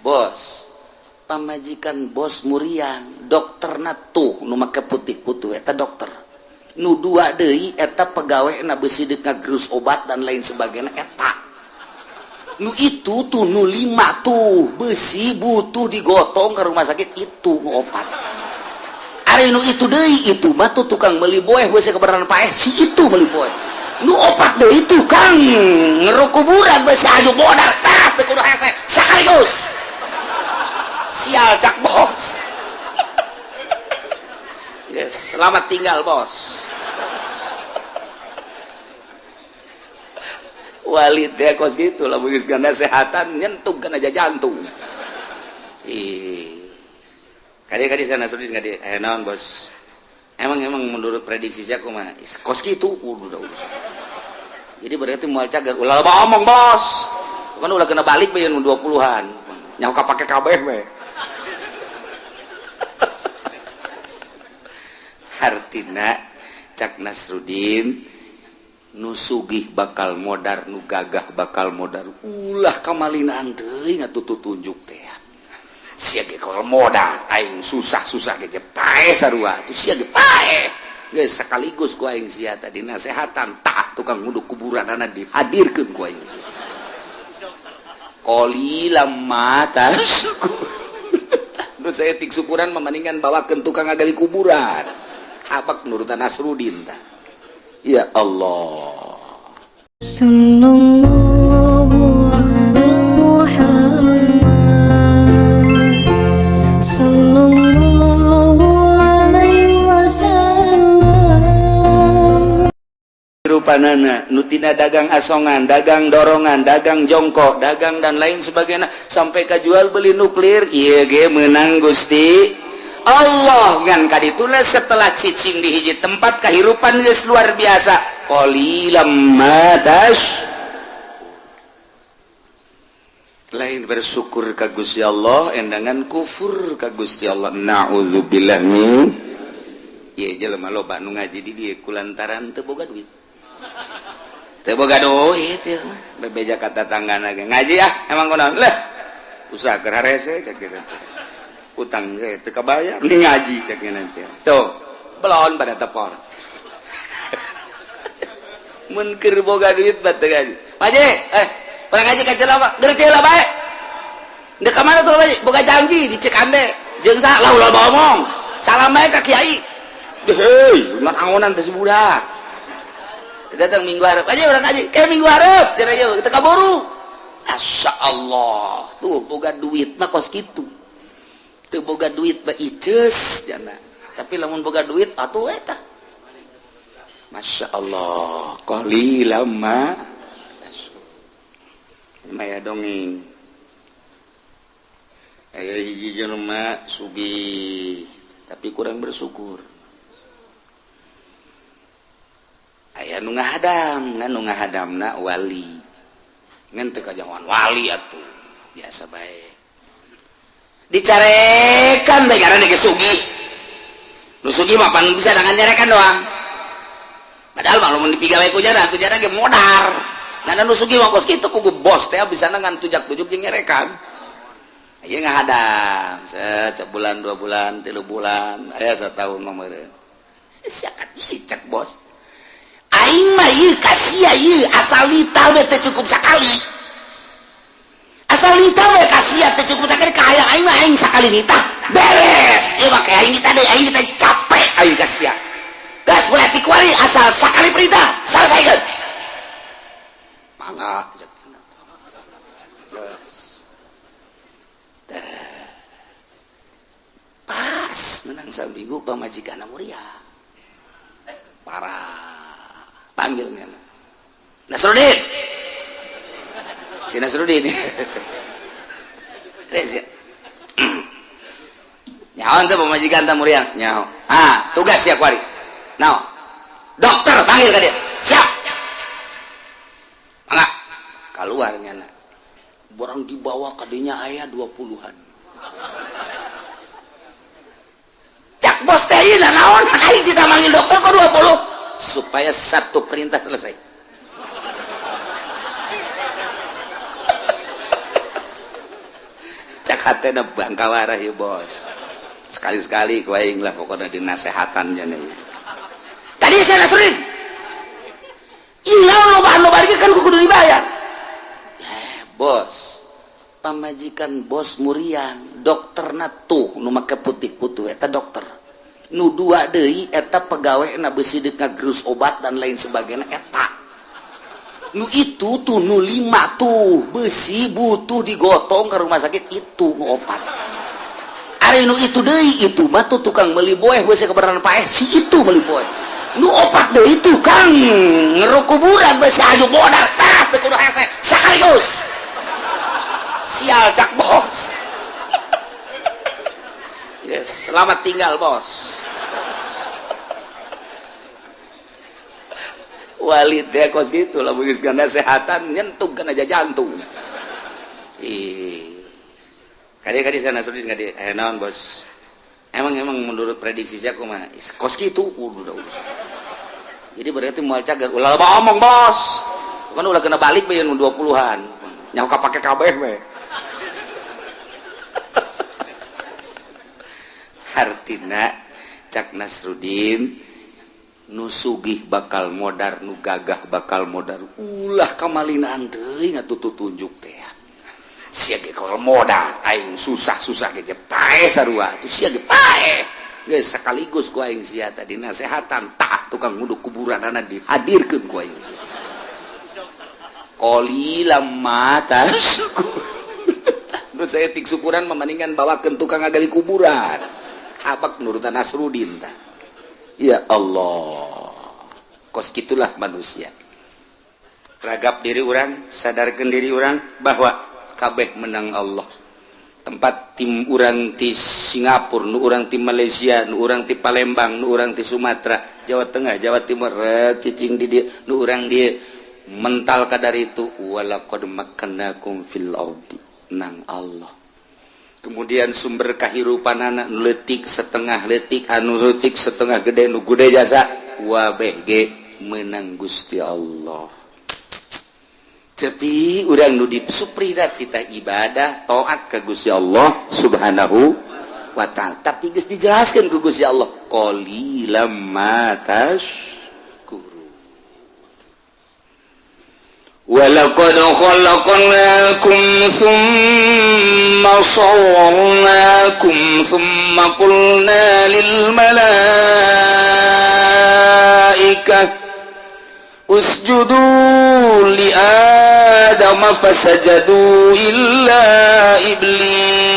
bos pamajikan bos muriang dokter tuh nu make putih-putih eta dokter nu dua deui eta pegawena besi deuk ngagerus obat dan lain sebagainya eta nu itu tuh nu 5 tuh besi butuh digotong ke rumah sakit itu nu opat ari nu itu deui itu mah tuh tukang meuli boeh beusi kebenaran paeh si itu meuli boeh nu opat deui tukang ngeru kuburan beusi aju bodar tah teu kudu hese sakaligus sial cak bos. Yes, selamat tinggal bos. Walid ya kos gitu lah begitu ganda kesehatan nyentuh kan aja jantung. Kadi sana sedih kadi naon bos. Emang menurut prediksi saya kumaha kos gitu udah urusan. Jadi berarti moal cager ulah ngomong bos. Kan ulah kena balik bae 20-an. Nyawa kapake kabeh we. Artina cak Nasrudin nu sugih bakal modar nu gagah bakal modar ulah kamalinaan teuing atuh tunjuk teh sia ge kalau modal aing susah-susah ge pae sarua atuh sia ge pae geus sakaligus ku aing sia tadi nasehatan tak tukang nguduk kuburanana dihadirkeun ku aing sia qalilam mata syukur nu saya tik syukuran mendingan bawakeun tukang ngagali kuburan apa nurutan Nasrudin ta ya Allah sallallahu alaihi Muhammad sallallahu alaihi wasallam rupanana nutina dagang asongan dagang dorongan dagang jongkok dagang dan lain sebagainya sampai ka jual beli nuklir ieu ge meunang Gusti Allah ngan kadituna setelah cicing di hiji tempat kahirupan geus luar biasa qalilam matash lain bersyukur ka Gusti Allah endangan kufur ka Gusti Allah naudzubillah min ieu jelema loba nu ngaji di dieu kulantaran teu boga duit teu boga duit ya bebeja ka tatanggana ge ngaji emang kunaon lah usaha keur harese cek kitu utang teu kabayar ni ngaji ceknya nanti tuh belon pada tepor mun keur boga duit bat teu ngaji Paji pernah ngaji ka Cilawa geus teh lah bae deuk ka mana tuh Paji boga janji di Cikande jeung saha lah ulah ngomong salam bae ka kiai heuy mah angonan teh budak datang minggu hareup Paji urang ngaji ke minggu hareup cenah ieu teu kaburu masyaallah tuh boga duit mah kos kitu teu boga duit ba iceus jana tapi lamun boga duit atuh eta masyaallah qalilam ma maya dongeng aya hiji jelema sugih tapi kurang bersyukur aya nu ngahadam ngan nu ngahadamna wali ngan teu kajangan wali atuh biasa bae dicarekan bae karena ge sugih nu sugih mah pan bisa dengan nyarekan doang padahal mah lamun dipigawe ku jana ge modar ngan nu sugih mah kos kitu kudu bos teh bisa dengan tujak-tujuk jeung nyarekan ieu ngahadam sebulan 2 bulan 3 bulan aya satahun mah meureun siakat cek bos aing mah ieu kasia ieu asal lita we teh cukup sakali asal nita we kasiat teh cukup sakali kaya aing mah aing sakali nita beres ieu mah kayak aing nita deui aing teh capek aing kasiat gas mulai tikuari asal sakali perintah selesaikeun mangga cek pas menang saminggu pamajikanna muria parah panggilnya Nasrudin si Nasrudin nyaon teh pamajikan teh muriang nyaho tugas siap wari naon dokter panggil ka dia siap mangga keluar nyana borang dibawa ka dinya aya 20-an cak bos teh ieu naon aing ditamanggil dokter ka 20 supaya satu perintah selesai cak hatena bangkawarah ya bos. Sekali-sekali ku aing lah pokoknya dinasehatannya nih. Tadi saya Nasrudin. Iya lo balik kan kudu dibayar. Bos. Pamajikan bos murian, dokterna tuh nu make putih-putih eta dokter. Nu dua deui eta pegawena besi deuk ngagerus obat dan lain sebagainya eta. Nu itu tuh nu 5 tuh besi butuh digotong ke rumah sakit itu nu opat. Ari nu itu deui itu mah tuh tukang meuli boeh besi kebenaran paeh si itu meuli boeh. Nu opat deui tukang ngerukuburan besi aju modal tah teu kudu hese sakaligus. Sial cak bos. Yes, selamat tinggal bos. Walid ya kos gitu lah begitu kesehatan nyentuh kan aja jantung. Kali-kali sana sudah nggak di naon bos. Emang menurut prediksi saya mah kos gitu udah urusan. Jadi berarti mau cagar ulah omong bos. Kan udah kena balik bayan 20-an. Nyauka pakai kabeh meh. Artina cak Nasrudin nu sugih bakal modar nu gagah bakal modar ulah kamalinaan teuing atuh tunjuk teh sia ge kalau modal aing susah ge pae sarua atuh sia ge pae geus sakaligus ku aing sia tadi nasehatan tak tukang nguduk kuburanana dihadirkeun ku aing sia qalilam mata syukur nu saya tik syukuran mendingan bawakeun tukang ngagali kuburan habak nurutan Nasrudin ta. Ya Allah. Kos gitulah manusia. Ragap diri orang, sadarkan diri orang bahwa kabeh menang Allah. Tempat tim urang di Singapura, nu urang di Malaysia, nu urang di Palembang, nu urang di Sumatera, Jawa Tengah, Jawa Timur, cicing di dia, nu urang dia mental kadar itu walaqad makkannakum fil ardi nang Allah. Kemudian sumber kahirupan anak letik setengah letik anu letik setengah gede nu gede jasa wabeh menang Gusti Allah. Tapi urang nu disuprida kita ibadah taat ka Gusti Allah Subhanahu wa ta'ala. Tapi geus dijelaskeun ku Gusti Allah qalilam ma tashkurun. Walaqad khalaqnakum thumma sawwarnakum thumma qulna lil malaikati usjudu li Adam fasajadu illa iblis.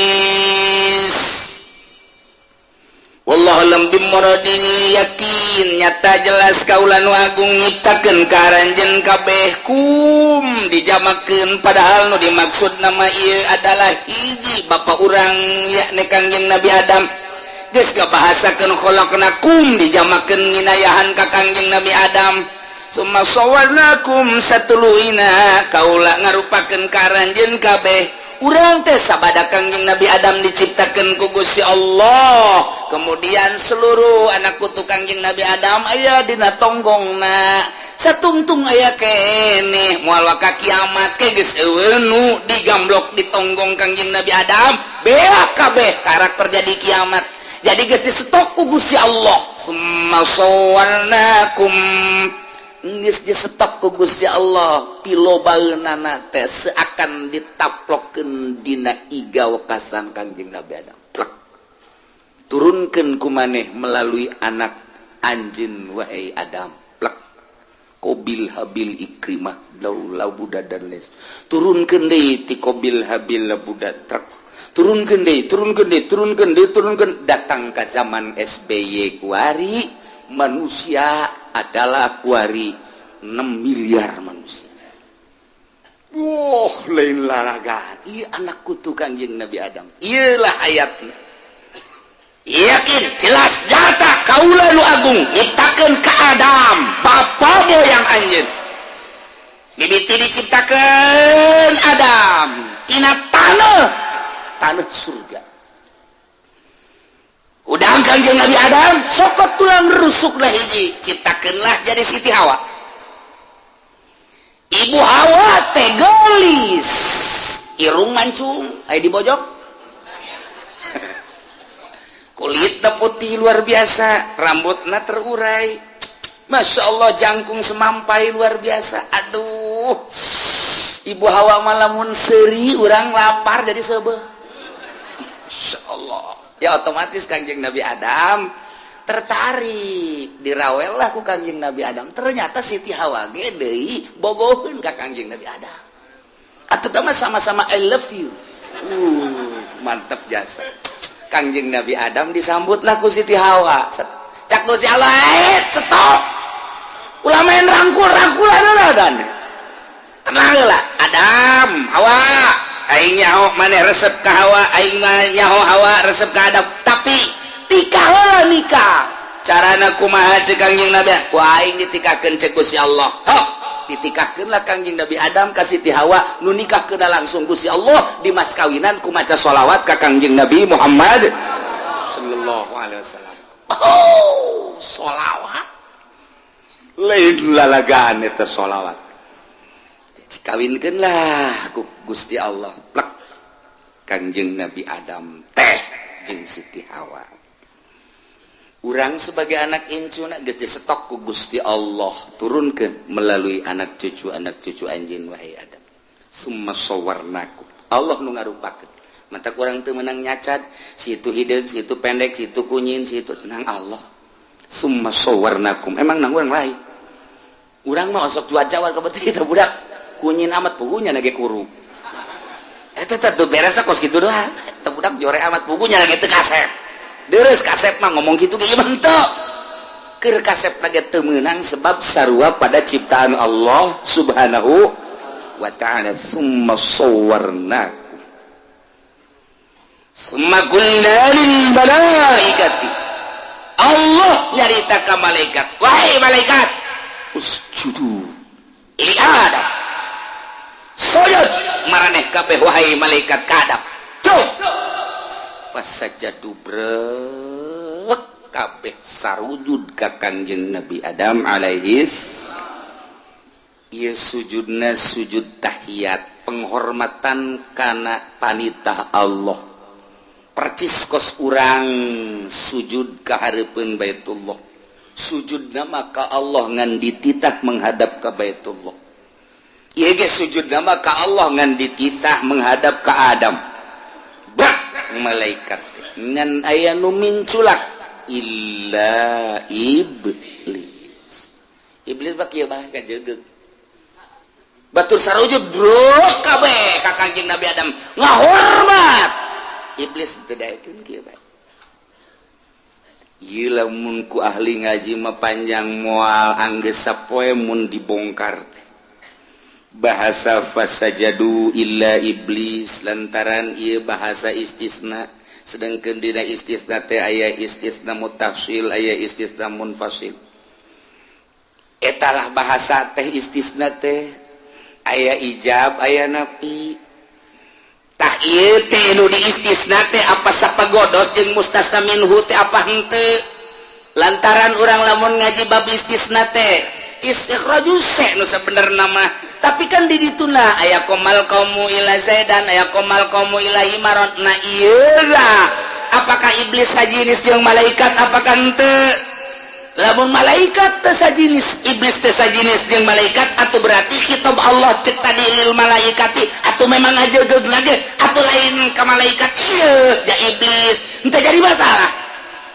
Wallahu lam bimuradi yakin nyata jelas kaula nu agung nyiptakeun karanjeun kabeh kum dijamakeun padahal nu dimaksud nama ieu adalah hiji bapa urang yakni Kangjeng Nabi Adam. Geus ngabahasakeun khalaqnakum dijamakeun nginayahan ka Kangjeng Nabi Adam. Summa sawarnakum satuluina kaula ngarupakeun karanjeun kabeh urang teh sabada Kangjeng Nabi Adam diciptakeun ku Gusti Allah. Kemudian seluruh anak putu Kangjeng Nabi Adam aya dina tonggongna satungtung aya keneh moal ka kiamat ke geus eueun nu digamblok di tonggong Kangjeng Nabi Adam beak kabeh karakter jadi kiamat. Jadi geus disetok ku Gusti Allah. Summa sawarnakum geus disetok ku Gusti Allah pilobaeunana teh seakan ditaplokkeun dina iga wekasan Kangjeng Nabi Adam. Turunkeun ku maneh melalui anak anjeun wahai Adam. Plek. Qabil Habil Ikrimah laula budak dan les. Turunkeun deui ti Qabil Habil budak truk. Turunkeun deui datang ka zaman SBY kuari manusia adalah kuari 6 miliar manusia. Lain lalagan. Ieu anak kutu Kangjeng Nabi Adam. Ieulah ayatna. Yakin jelas nyata kaula nu agung nyiptakeun ka Adam bapa moyang anjeun. Mimiti diciptakeun Adam tina tanah surga. Udang Kangjeng Nabi Adam sokot tulang rusuklah hiji ciptakeunlah jadi Siti Hawa. Ibu Hawa teh gelis irung mancung aya di bojok kulitna putih luar biasa, rambutna terurai, masya Allah jangkung semampai luar biasa. Aduh, Ibu Hawa malamun seri, urang lapar jadi sebeh. Masya Allah, ya otomatis Kangjeng Nabi Adam tertarik, dirawel lah ku Kangjeng Nabi Adam. Ternyata Siti Hawa ge deui bogoheun ka Kangjeng Nabi Adam. Atuh tama sama-sama I love you. Mantap jasa. Kangjeng Nabi Adam disambut lah ku Siti Hawa. Cak Gusti Allah, stop. Ulah main rangkul-rangkulan dan. Tenang lah, Adam, Hawa. Aing nyaho maneh resep ka Hawa, aing nyaho Hawa resep ka Adam. Tapi tikah heula nikah. Carana kumaha ceuk Kangjeng Nabi? Ku aing ditikahkeun ceuk Gusti Allah. Sok, ditikahkeun lah Kangjeng Nabi Adam ka Siti Hawa, nu nikahkeun langsung Gusti Allah di mas kawinan ku maca sholawat ka Kangjeng Nabi Muhammad sallallahu alaihi wasallam. Oh, sholawat. Lain lalagaan eta sholawat. Dikawinkeun lah ku Gusti Allah. Plek. Kangjeng Nabi Adam teh jeung Siti Hawa. Urang sebagai anak incuna geus disetok ku Gusti Allah turunkeun melalui anak cucu anjeun wahai Adam. Summa sawarnakum. Allah nu ngarupakeun. Mata urang teu meunang nyacad, si itu hideung, si itu pendek, si itu kunyin, si itu nang Allah. Summa sawarnakum. Emang nang urang lain. Urang mah osok cuaca ka beuti teh budak kunyin amat pugunya nage kuru. Eta teh beres kos kitu doang. Teh budak jore amat pugunya nage teu kasep. Deres kasep mah ngomong gitu kayak bentuk keur kasep lagi temenang sebab sarua pada ciptaan Allah subhanahu wa ta'ala. Summa sawarnakum summa qulna lil malaikati. Allah nyarita ka malaikat, wahai malaikat usjudu li Adam, sujud maraneh kabeh wahai malaikat ka Adam. Cuk fasajadu brek kabeh sarujud ka Kangjeng Nabi Adam alaihis. Ieu sujudna sujud tahiyat, penghormatan kana panitah Allah. Percis kos urang sujud ka hareupeun Baitullah. Sujudna maka Allah ngan dititah menghadap ka Baitullah. Ieu ge sujudna maka Allah ngan dititah menghadap ka Adam. Brak malaikat ngan aya nu minculak illa iblis. Iblis bak kieu mah kajegeug. Batur sarujud bro kabeh ka Kangjeng Nabi Adam ngahormat. Iblis teu daekeun kieu bae. Ieu lamun ku ahli ngaji mah panjang moal anggeus sapoe mun dibongkar teh. Bahasa fasajadu illa iblis lantaran ieu bahasa istisna, sedangkeun dina istisna teh aya istisna mutafsil, aya istisna munfasil. Etalah bahasa teh istisna teh aya ijab aya nafi. Tah ieu teh nu di istisna teh apa sapagodos jeung mustasna minhu teh apa henteu. Lantaran urang lamun ngaji bab istisna teh istikhrajus nu sabenerna mah. Tapi kan di dituna aya komal kaumu ila zaidan, aya komal kaumu ila imaron. Nah ieu lah apakah iblis sajinis jeung malaikat apakah henteu? Lamun malaikat teh sajinis, iblis teh sajinis jeung malaikat, atuh berarti khitab Allah cek tadi lil malaikati, atuh memang ngajegeug lagi, atuh lain ka malaikat ieu ja iblis. Henteu jadi masalah.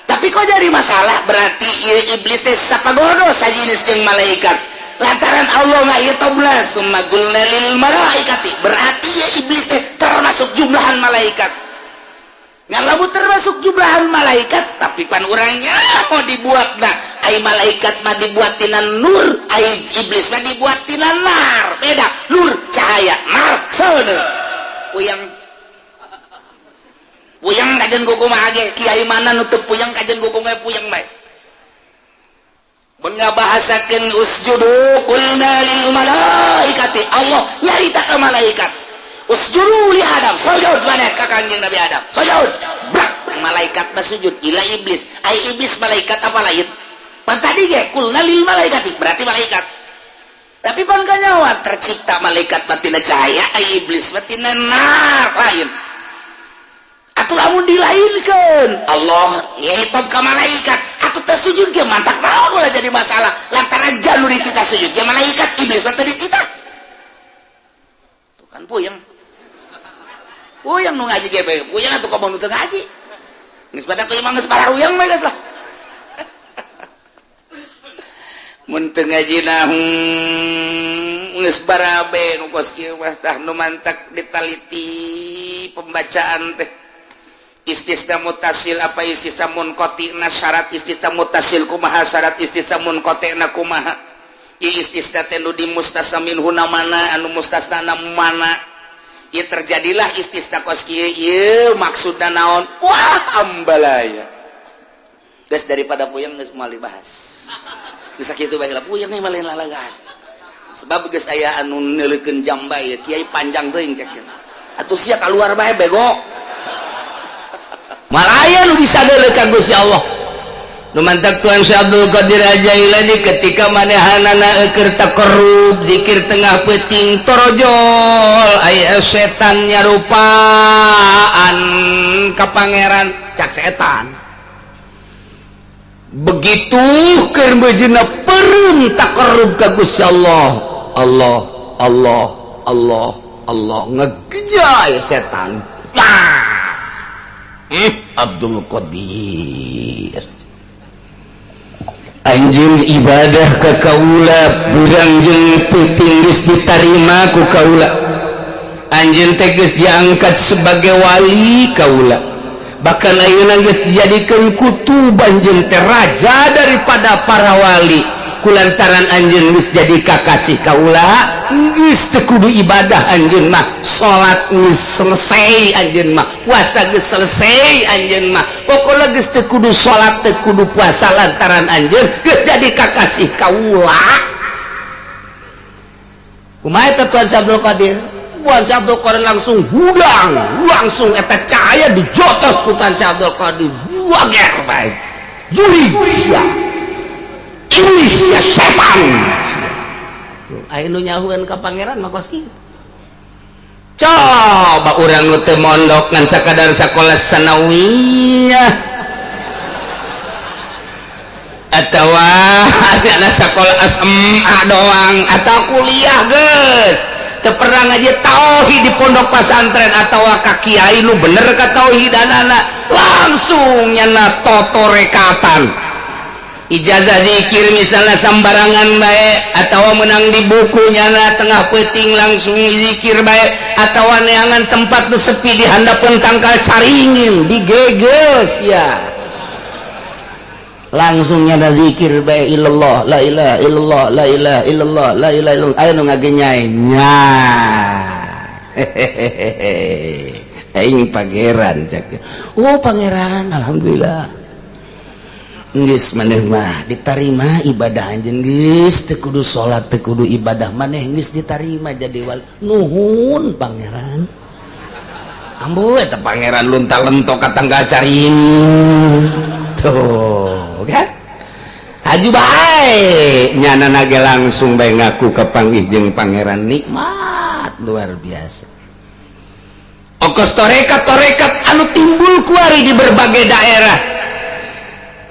Tapi kok jadi masalah berarti ieu iblis teh sapagodos sajinis jeung malaikat. Lantaran Allah ngahitobna summa qulna lil malaikati, berarti ya iblis teh termasuk jumlahan malaikat. Ngalamun termasuk jumlahan malaikat, tapi pan urangnya mau dibuatna ai malaikat mah dibuat tina nur, ai iblis mah dibuat tina nar. Beda, nur cahaya, nar seuneu. Puyang kajen gugu mah age kiai mana nu teu puyang kajen gugu mah puyang bae. Mengabahasakeun usjudu qulna lil malaikati, Allah nyarita ka malaikat usjudu li Adam, sujud maneh ka Kangjeng Nabi Adam, sujud. Brak malaikat mah sujud ila iblis, ai iblis malaikat apa lain? Pan tadi ge qulna lil malaikati berarti malaikat. Tapi pan kanyawan tercipta malaikat mah tina cahaya, ai iblis mah tina nar lain. atuh lamun dilairkeun Allah ngetob ka malaikat atuh teu sujud ge mantak naon ulah jadi masalah lantaran jalur itu teh sujud ge malaikat iblis mah teu dititah tuh kan puyeng nu ngaji ge puyeng atuh ka nu teu ngaji geus badak teh imang geus pararuyang mah geus lah mun teu ngajina geus barabe nu kos kieu mah tah nu mantak ditaliti pembacaan teh istisna mutasil apa istisna munqatina syarat istisna mutasil kumaha syarat istisna munqatina kumaha ieu istisna teh nu dimustasna minhu mana anu mustasna mana ieu terjadilah istisna kos kieu ieu maksudna naon wah ambalaya geus daripada puyeng geus moal dibahas geus sakitu bae lah puyeng mah lain lalagaan sebab geus aya anu neuleukeun jam bae kiai panjang teuing cek atuh sia kaluar bae bego malaya nu bisa deuleu ka Gusti Allah nu mantak Tuhan Syekh Abdul Qadir Al-Jailani ketika manehanana keur taqarrub zikir tengah peuting torojol aya setan nyarupaan ka pangeran cak setan begitu keur beujina peureum taqarrub ka Gusti Allah Allah Allah Allah Allah ngegejay setan Abdul Qadir anjeun ibadah ka kaula urang jeung peuting geus ditarima ku kaula anjeun teh geus diangkat sebagai wali kaula bahkan ayeuna geus dijadikeun kutuban jeung teh raja daripada para wali kulantaran anjeun geus jadi kakasih kaula geus teu kudu ibadah anjeun mah salat geus selesai anjeun mah puasa geus selesai anjeun mah pokona geus teu kudu salat teu kudu puasa lantaran anjeun geus jadi kakasih kaula kumaha eta Tuan Abdul Qadir Tuan Abdul Qadir langsung hudang langsung eta cahaya dijotos ku Tuan Abdul Qadir wager bae juli iblis ya setan tuh aya nu nyahueun ka pangeran mah kos kitu coba urang nu teu mondok ngan sakadar sakola sanawiyah atawa ada sakola SMA doang atau kuliah geus teu pernah ngaji tauhid di pondok pesantren atawa ka kiai nu bener ka tauhidanana langsung nyana totorekatan ijazah zikir misalnya sambarangan baik atau menang di bukunya na tengah peuting langsung zikir baik atau neangan tempat tu sepi di handapun tangkal caringin digeges ya langsung nyada zikir baik illallah la ilaha illallah la ilaha illallah la ilaha illallah ayo nu ngagenyai nya hehehe aing pangeran cak oh pangeran alhamdulillah geus maneh mah ditarima ibadah anjeun geus teu kudu salat teu kudu ibadah maneh geus ditarima jadi wali nuhun pangeran ambu eta pangeran lunta-lento ka tanggal caring tuh kan haju bae nyanana ge langsung bae ngaku kapanggih jeung pangeran nikmat luar biasa ongkos torekat anu timbul kuari di berbagai daerah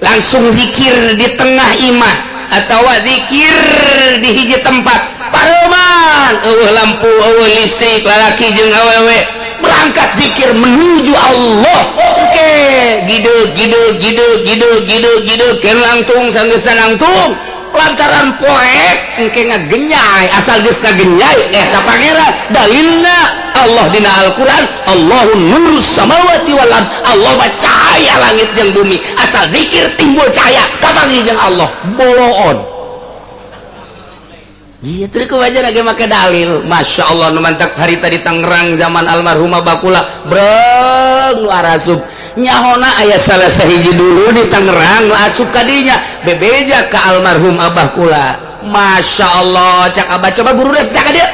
langsung zikir di tengah imah atau zikir di hiji tempat pareman lampu listrik lalaki jeung awewe berangkat zikir menuju Allah oke gide ken langtung sanggeus langtung lantaran poek engke ngagenyai asal geus ngagenyai eta pangeran dalilna Allah dina Al-Quran Allahun nurus samawati wal ard Allah mah cahaya langit jeung bumi asal zikir timbul cahaya kapanggih jeung Allah boloon iya teu ku wajar ge make dalil Masya Allah nu mantak harita di Tangerang zaman almarhumah Bakula breng nu arasub nyahona aya salah sahiji dulu di Tangerang nu asup ka dinya bebeja ka almarhum Abah Kula Masya Allah cak abah coba guru rek cak dia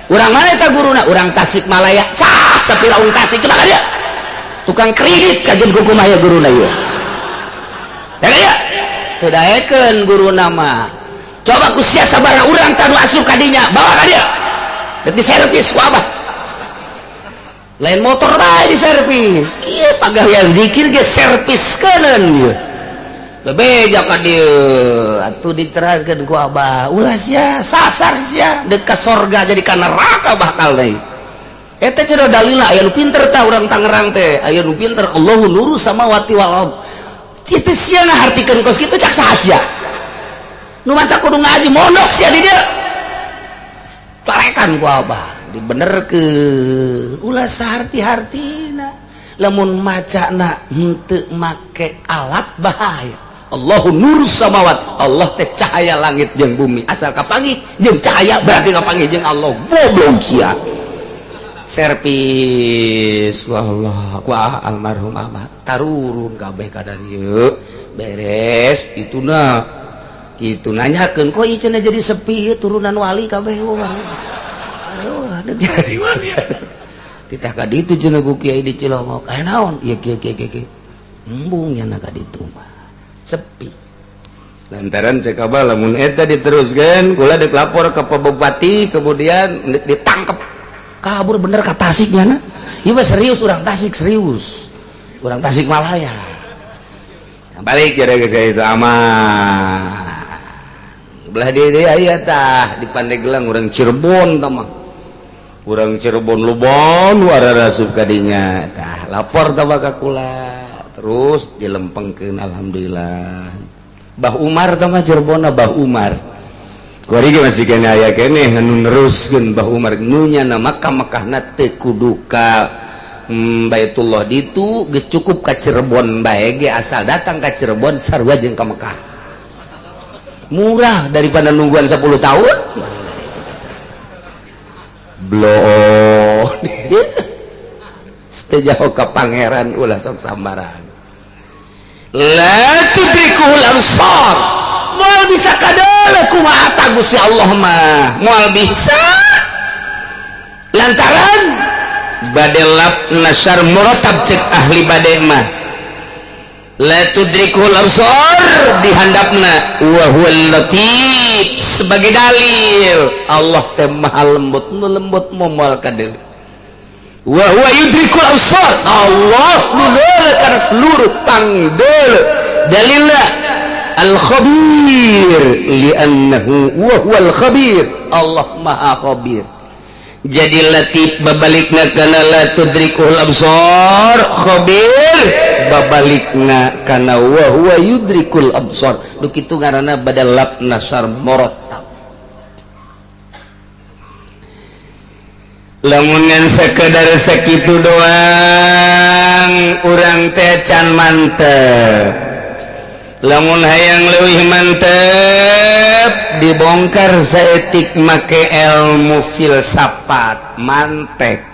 urang mana eta guruna urang Tasikmalaya sah sapira ung Tasik coba ka dia tukang kredit kajen kukumah ya guruna ieu ya teu daekeun guruna mah coba ku sia sabaraha urang tanu asup ka dinya bawa ka dia rek diservis ku abah lain motor bae di servis ieu pagawean zikir ge serviskeun ieu bebeja ka dieu atuh diterangkeun ku Abah ulah sia sasar sia deuk ka sorga jadi ka neraka bakal deui eta cenah dalilna aya nu pinter tah urang Tangerang teh aya nu pinter Allahu nuru samawati wal ard kitu sia ngahartikeun kos kitu cak saha sia nu mata kudu ngaji mondok sia di dieu carekan ku Abah dibenerkeun ulah saharti-hartina lamun macana henteu make alat bahaya Allahu nur samawat Allah teh cahaya langit jeung bumi asal kapanggih jeung cahaya berarti kapanggih jeung Allah goblok sia servis wallah ku almarhum Ahmad tarurun kabeh ka dieu beres ituna kitu nanyakeun kok ieu cenah jadi sepi turunan wali kabeh jadi wali kita ka ditu cenah ku kiai di Cilongok aya naon ieu kieu embung nya ka ditu mah sepi lantaran cek Abah lamun eta diteruskeun kula dek lapor ke Pak Bupati kemudian ditangkep kabur bener ka Tasik nya ieu mah serius urang Tasik serius urang Tasik Malaya balik jadi geus itu aman belah dia aya tah di Pandeglang urang Cirebon tah mah urang Cirebon Lubon luar rasup kadinya tah lapor tah ka kula terus dilempengkeun alhamdulillah Bah Umar tah mah Cirebonna Bah Umar kuari ge masih kene aya keneh anu neruskeun Bah Umar nu nya na Makkah-Makkahna teu kudu ka Baitullah ditu geus cukup ka Cirebon bae ge asal datang ka Cirebon sarua jeung ka Mekah murah daripada nungguan 10 tahun bloh setejauh ke pangeran ulah sok sambaran la tudrikul absar moal bisa kadeuleu kumaha ta Gusti Allah mah moal bisa lantaran badelap nasar muratab cek ahli bade mah la tudrikul absar dihandapna wa huwal latif sebagai dalil Allah teh maha lembut nu lembut moal kadeuleu wa huwa yudrikul absar Allah nu deuleu kana seluruh pangdeuleu dalilna al khabir li'annahu wa huwal khabir Allah maha khabir jadi latif babalikna kana la tudrikul absar khabir babalikna kana wa huwa yudrikul absar nu kitu ngaranna badalab nasar murattab lamunan sekedar sakitu doang urang teh can mantep lamun hayang leuwih mantep dibongkar saeutik make ilmu filsafat mantek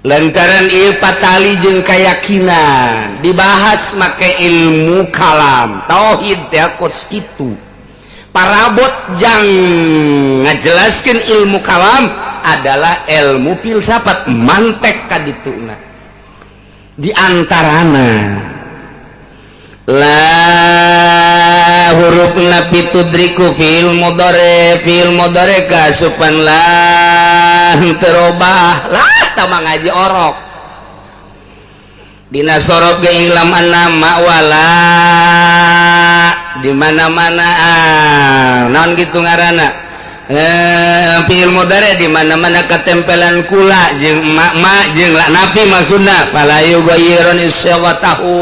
lantaran ieu patali jeung keyakinan dibahas make ilmu kalam tauhid teh kos kitu parabot jang ngajelaskeun ilmu kalam adalah ilmu filsafat mantek kadituna di antarana la hurufna pitudriku fil mudhari kasupan lah terobah lah tamang ngaji orok dina sorok ge ilam nama wala di mana-mana naon gitu ngaranna fil mudhari di mana-mana ketempelan kula jeung mak jeung napi maksudna fala yughayyirun isyaqatahu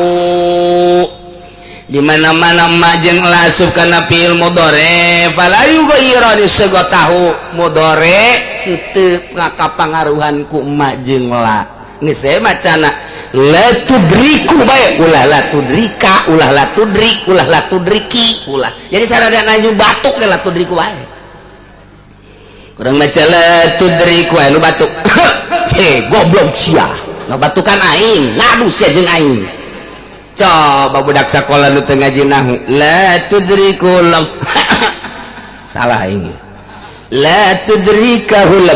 di mana-mana mak jeung lasup kana fil mudhari fala yughayyirun isyaqatahu mudhari teu ngakapangaruhan ku mak jeung la geus saya macana la tudriku bae ulah la tudrika ulah la tudrik ulah la tudriki ulah jadi sarada naju batuk ge la tudriku bae urang maca la tudriku anu batuk goblok sia ngabatukan aing ngadu sia jeung aing coba budak sakola nu teu ngaji nahwu la tudriku salah aing la tudrikahu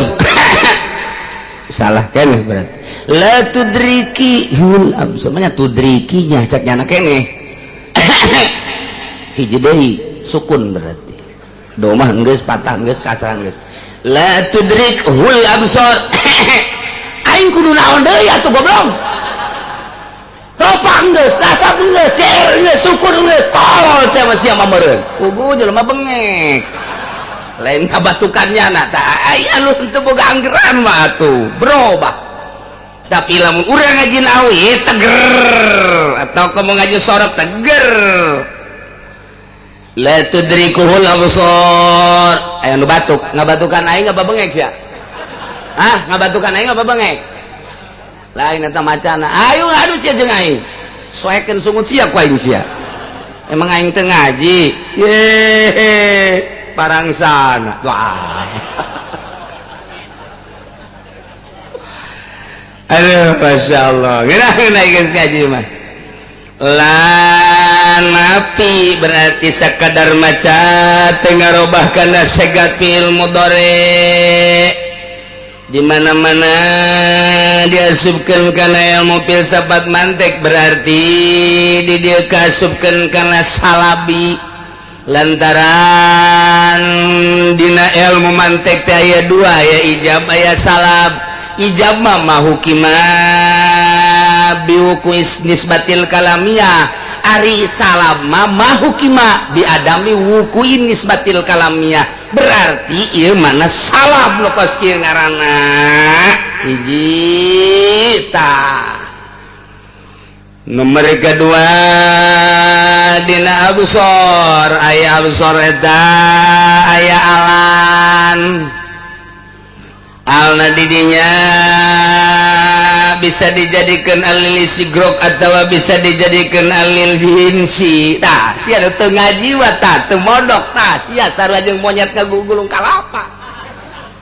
salah keneh berarti la tudriki hul sebenarnya tudrikinya caknya anak keneh hiji deui sukun berarti domah geus patah geus kasran geus la tudrik hul absar aing kudu naon deui atuh goblok topang geus dasar geus cer geus syukur geus tol cenah sia mah meureun pugu jelema bengek lain ngabatukannya na tah aya anu teu boga anggeran mah atuh berubah tapi lamun urang ngaji nawi teger atau kamu ngaji sorok teger la tudrikuhul absar aya nu batuk ngabatukan aing ngababengek sia ngabatukan aing ngababengek lain eta macana ayo ngadu sia jeung aing soekeun sungut sia ku aing sia emang aing teu ngaji ye parangsana wah aduh masyaallah geuna geus ngaji mah napi berarti sakadar maca teu ngarobah kana segat fi'il mudhari di mana-mana diasupkeun kana ilmu filsafat mantek berarti di dieu kasupkeun kana salabi lantaran dina ilmu mantek teh aya dua ya ijab aya salab ijab mah mahukima bihuku nisbatil kalamiyah ari salab mah mahukima biadami wuku nisbatil kalamiyah berarti ieu mana salab nu kos kieu ngaranna hiji tah nomor kedua dina absor aya absor eta aya alan alna didinya bisa dijadikan alil sigrok atau bisa dijadikan alil hinsi tah sia teu ngaji wa tah teu modok tah sia sarua jeung monyet ngagugulung kalapa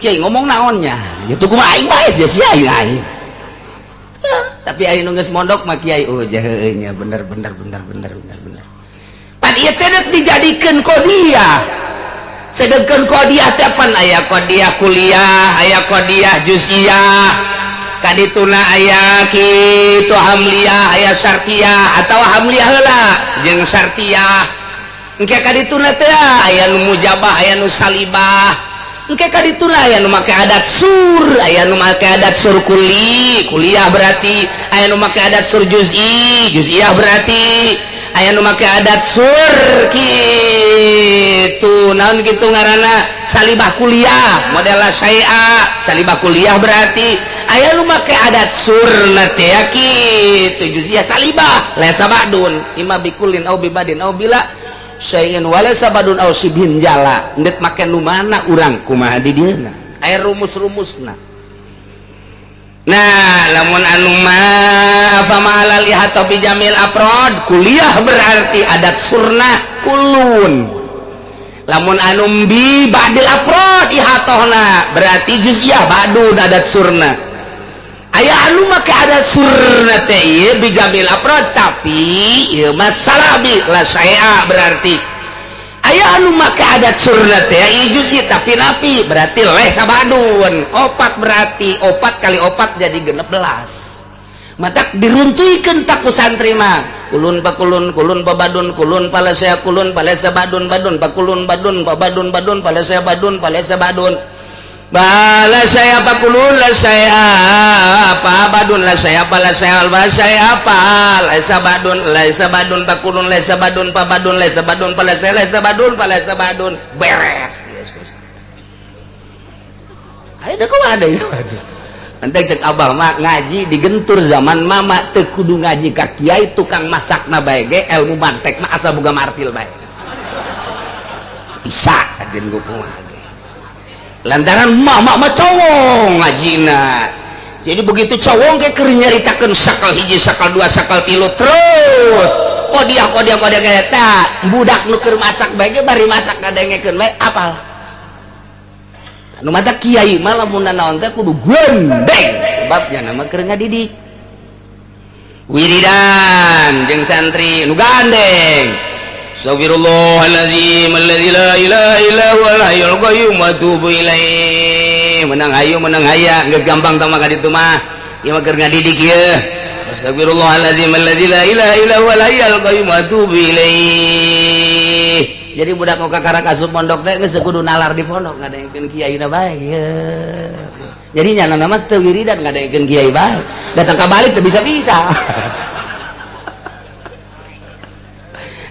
kiai ngomong naonnya ya tuh kumaha aing bae sia aing tapi aing nu geus mondok mah kiai oh jahe nya bener pan ieu teh dijadikeun qodiyah sedangkan qodiyah teh pan aya qodiyah kuliah aya qodiyah juz'iyah kadituna aya kitu hamliyah aya syartiyah atawa hamliyah heula jeung syartiyah engke kadituna teh aya nu mujabah aya nu salibah engke kadituna aya nu make adat sur aya nu make adat sur kuliah berarti aya nu make adat sur juz'iyah berarti aya nu make adat sur kitu naon kitu ngaranna salibah kuliah modelna syai'a salibah kuliah berarti aya nu make adat surna teh kitu juz'iyah salibah la sabadun imma bikulin au bibadin au bila syai'in wala sabadun au sibhin jala ndet make nu mana urang kumaha di dieuna aya rumus-rumusna. Nah lamun anu mah apa malal ihata bi jamil afrad kuliah berarti adat surna kulun lamun anu bi badil afrad ihatohna berarti juz'iyah badun adat surna aya anu make adat surna teh ieu bi jamil afrad tapi ieu mah salabi la syai'a berarti aya anu make adat surna teh juz'i tapi napi berarti leh sabadun opat berarti opat kali opat jadi 16 matak diruntuykeun tak ku santri mah kulun pakulun kulun pabadun kulun palasea kulun palesa badun badun pakulun badun pabadun badun palesa badun palesa badun bala saya apa kulun la saya apa badun la saya apa la saya alba saya apa laisa badun pakulun laisa badun pabadun laisa badun palesa laisa badun beres ayo dah kau ada itu nanti cek abah mak ngaji digentur zaman mama teu kudu ngaji ka kiai tukang masakna bae ge ilmu mantek mah asal boga martil bae bisa ajeun kumaha lantaran mama mah cowong ngajina jadi begitu cowong kayak keur nyaritakeun sakal hiji sakal dua sakal tilu terus kodiah eta budak nu keur masak bae ge bari masak ngadengekeun bae apal anu mata kiai mah lamun naon teh kudu gendeng sebabnya nama keur ngadidik wiridan jeung santri nu gandeng Astagfirullahaladzim alladzi la ilaha illa huwal hayyul qayyum wa atubu ilaih menang hayu menang haya geus gampang tah mah ka ditu mah ieu mah keur ngadidik ieu Astagfirullahaladzim alladzi la ilaha illa huwal hayyul qayyum wa atubu ilaih jadi budak kok kakara kasup pondok teh geus kudu nalar di pondok ngadengekeun kiaina bae jadi nyana nama teu wiridan ngadengekeun kiai bae datang ka balik teu bisa-bisa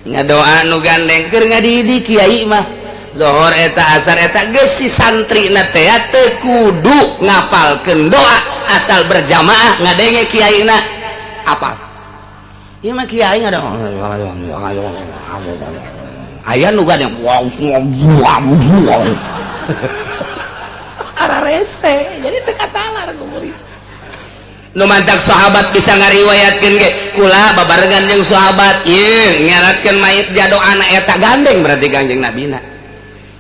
ngadoa nu gandeng keur ngadidi kiai mah zohor eta asar eta geus si santrina teh teu kudu ngapalkeun doa asal berjamaah ngadenge kiaina apal ieu mah kiai ngadong aya nu gadeng ara rese jadi teu katalar ku murid nu mantak sahabat bisa ngariwayatkeun ge kula babarengan jeung sahabat ieu ngeratkeun mayit jado anak eta gandeng berarti Kangjeng Nabina